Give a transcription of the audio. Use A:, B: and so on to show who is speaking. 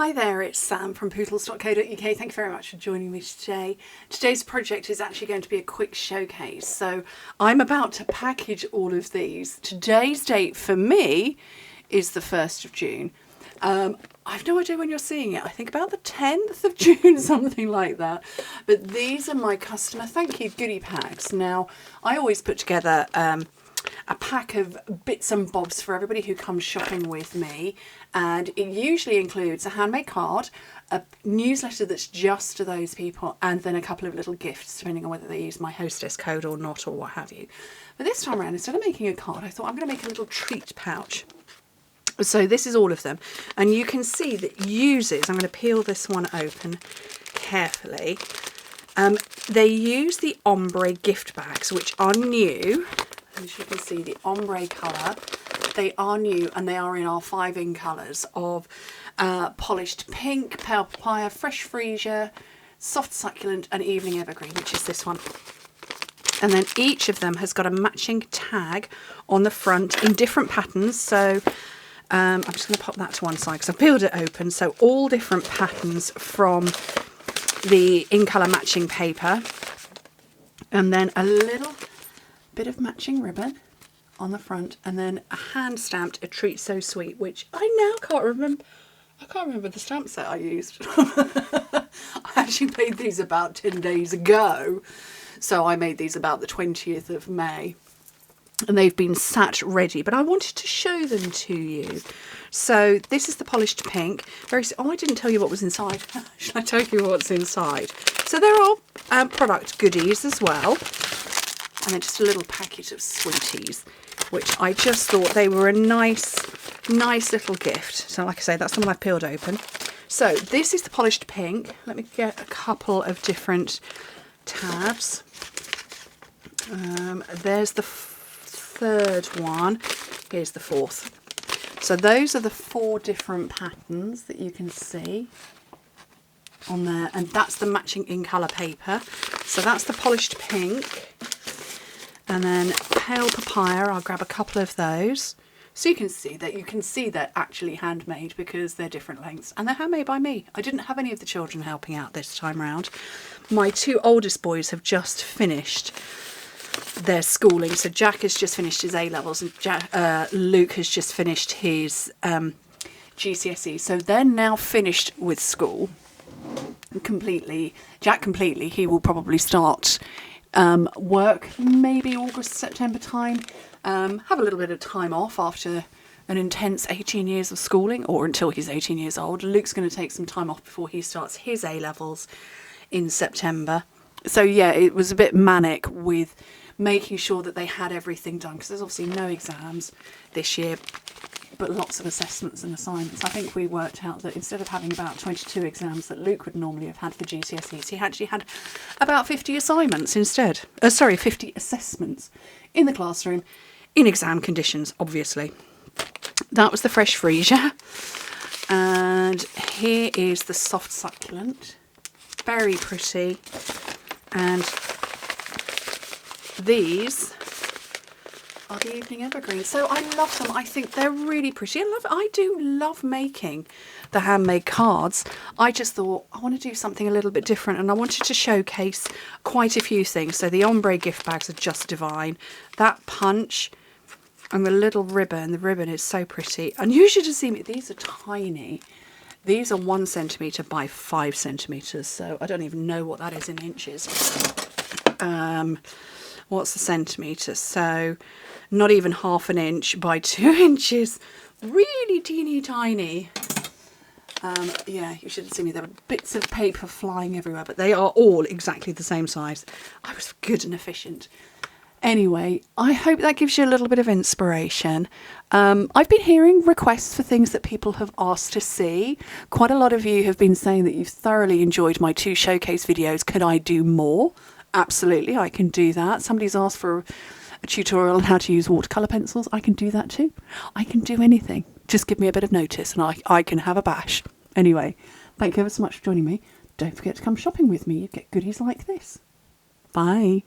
A: Hi there, it's Sam from Pootles.co.uk. Thank you very much for joining me today. Today's project is actually going to be a quick showcase. So I'm about to package all of these. Today's date for me is the 1st of June. I've no idea when you're seeing it. I think about the 10th of June, something like that. But these are my customer thank you goodie packs. Now, I always put together a pack of bits and bobs for everybody who comes shopping with me, and it usually includes a handmade card, a newsletter that's just to those people, and then a couple of little gifts depending on whether they use my hostess code or not or what have you. But this time around, instead of making a card, I thought I'm going to make a little treat pouch. So this is all of them, and you can see that uses, I'm going to peel this one open carefully, they use the ombre gift bags, which are new. As you can see, the ombre colour, they are new, and they are in our 5 in colours of polished pink, pale papaya, fresh freesia, soft succulent and evening evergreen, which is this one. And then each of them has got a matching tag on the front in different patterns. So I'm just going to pop that to one side because I've peeled it open. So all different patterns from the in colour matching paper, and then a little bit of matching ribbon on the front, and then a hand stamped a treat so sweet, which I now can't remember. I can't remember the stamp set I used. I actually made these about 10 days ago, so I made these about the 20th of May, and they've been sat ready, but I wanted to show them to you. So this is the polished pink. I didn't tell you what was inside. Should I tell you what's inside? So there are product goodies as well. And then just a little packet of sweeties, which I just thought they were a nice little gift. So like I say, that's the one I've peeled open. So this is the polished pink. Let me get a couple of different tabs. There's the third one. Here's the fourth. So those are the 4 different patterns that you can see on there. And that's the matching in colour paper. So that's the polished pink. And then pale papaya, I'll grab a couple of those. So you can see they're actually handmade because they're different lengths, and they're handmade by me. I didn't have any of the children helping out this time round. My 2 oldest boys have just finished their schooling. So Jack has just finished his A-levels, and Luke has just finished his GCSE. So they're now finished with school completely. Jack completely. He will probably start work maybe August, September time, have a little bit of time off after an intense 18 years of schooling, or until he's 18 years old. Luke's going to take some time off before he starts his A-levels in September. So yeah, it was a bit manic with making sure that they had everything done, because there's obviously no exams this year, but lots of assessments and assignments. I think we worked out that instead of having about 22 exams that Luke would normally have had for GCSEs, he actually had about 50 assignments instead. 50 assessments in the classroom, in exam conditions, obviously. That was the fresh freesia. And here is the soft succulent. Very pretty. And these are the evening evergreen. So I love them. I think they're really pretty. I do love making the handmade cards. I just thought I want to do something a little bit different, and I wanted to showcase quite a few things. So the ombre gift bags are just divine. That punch and the little ribbon. The ribbon is so pretty. And you should have seen it. These are tiny. These are 1 centimetre by 5 centimetres. So I don't even know what that is in inches. What's the centimetre? So not even ½ an inch by 2 inches. Really teeny tiny. Yeah, you should have seen me. There were bits of paper flying everywhere, but they are all exactly the same size. I was good and efficient. Anyway, I hope that gives you a little bit of inspiration. I've been hearing requests for things that people have asked to see. Quite a lot of you have been saying that you've thoroughly enjoyed my 2 showcase videos. Could I do more? Absolutely, I can do that. Somebody's asked for a tutorial on how to use watercolour pencils. I can do that too. I can do anything. Just give me a bit of notice and I can have a bash. Anyway, thank you ever so much for joining me. Don't forget to come shopping with me. You get goodies like this. Bye.